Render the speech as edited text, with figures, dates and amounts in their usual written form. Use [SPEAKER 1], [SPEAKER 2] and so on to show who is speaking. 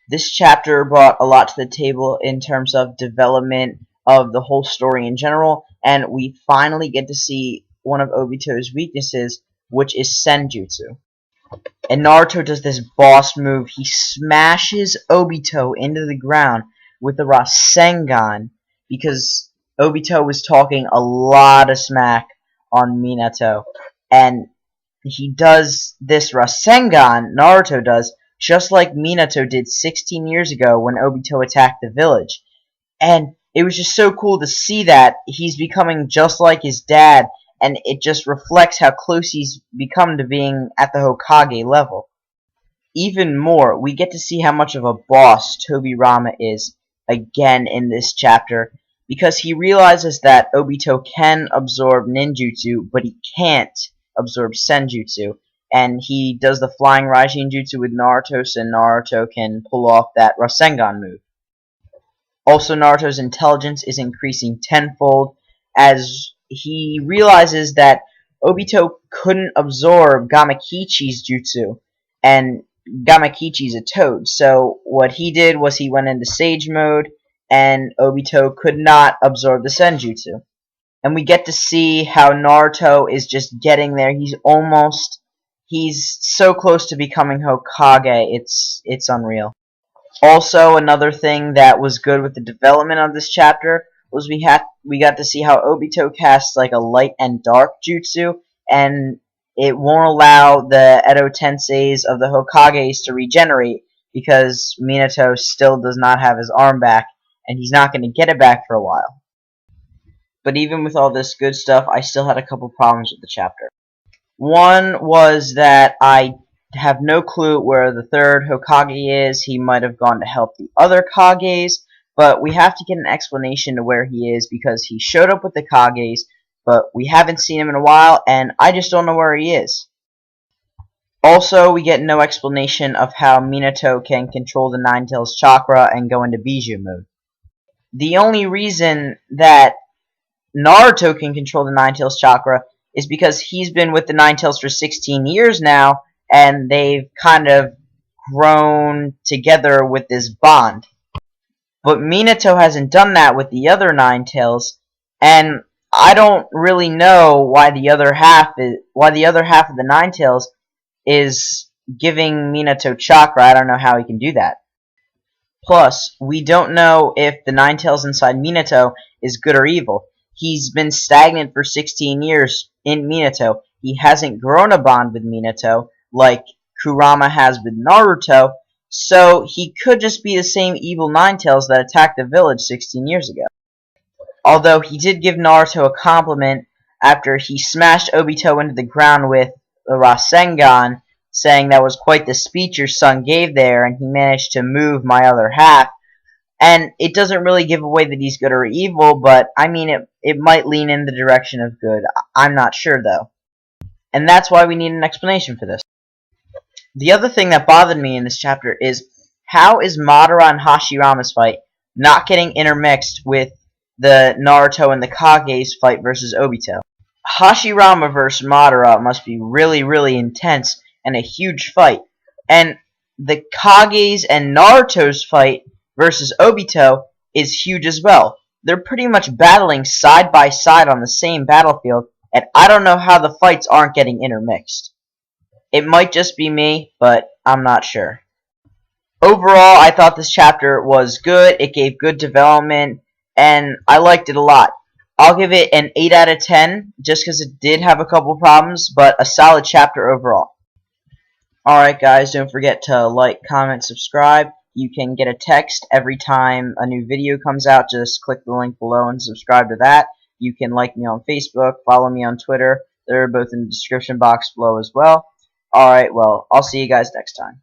[SPEAKER 1] This chapter brought a lot to the table in terms of development of the whole story in general, and we finally get to see one of Obito's weaknesses, which is Senjutsu. And Naruto does this boss move. He smashes Obito into the ground with the Rasengan because Obito was talking a lot of smack on Minato. And he does this Rasengan, Naruto does, just like Minato did 16 years ago when Obito attacked the village. And it was just so cool to see that he's becoming just like his dad, and it just reflects how close he's become to being at the Hokage level. Even more, we get to see how much of a boss Tobirama is again in this chapter, because he realizes that Obito can absorb ninjutsu, but he can't absorb senjutsu, and he does the flying Raijin jutsu with Naruto so Naruto can pull off that Rasengan move. Also, Naruto's intelligence is increasing tenfold as he realizes that Obito couldn't absorb Gamakichi's jutsu, and Gamakichi's a toad. So what he did was he went into Sage mode, and Obito could not absorb the Senjutsu. And we get to see how Naruto is just getting there. He's so close to becoming Hokage. It's unreal. Also, another thing that was good with the development of this chapter was we got to see how Obito casts like a light and dark jutsu, and it won't allow the Edo Tenseis of the Hokages to regenerate because Minato still does not have his arm back, and he's not going to get it back for a while. But even with all this good stuff, I still had a couple problems with the chapter. One was that I have no clue where the third Hokage is. He might have gone to help the other Kages, but we have to get an explanation to where he is because he showed up with the Kages, but we haven't seen him in a while, and I just don't know where he is. Also, we get no explanation of how Minato can control the Nine Tails chakra and go into Bijou mode. The only reason that Naruto can control the Nine Tails chakra is because he's been with the Nine Tails for 16 years now, and they've kind of grown together with this bond. But Minato hasn't done that with the other Nine Tails, and I don't really know why the other half of the Nine Tails is giving Minato chakra. I don't know how he can do that. Plus, we don't know if the Nine Tails inside Minato is good or evil. He's been stagnant for 16 years in Minato. He hasn't grown a bond with Minato like Kurama has with Naruto, so he could just be the same evil Nine Tails that attacked the village 16 years ago. Although he did give Naruto a compliment after he smashed Obito into the ground with the Rasengan, saying that was quite the speech your son gave there, and he managed to move my other half. And it doesn't really give away that he's good or evil, but I mean, it might lean in the direction of good. I'm not sure, though. And that's why we need an explanation for this. The other thing that bothered me in this chapter is how is Madara and Hashirama's fight not getting intermixed with the Naruto and the Kage's fight versus Obito? Hashirama versus Madara must be really, really intense and a huge fight. And the Kage's and Naruto's fight versus Obito is huge as well. They're pretty much battling side by side on the same battlefield, and I don't know how the fights aren't getting intermixed. It might just be me, but I'm not sure. Overall, I thought this chapter was good. It gave good development, and I liked it a lot. I'll give it an 8 out of 10, just because it did have a couple problems, but a solid chapter overall. Alright guys, don't forget to like, comment, subscribe. You can get a text every time a new video comes out. Just click the link below and subscribe to that. You can like me on Facebook, follow me on Twitter. They're both in the description box below as well. Alright, well, I'll see you guys next time.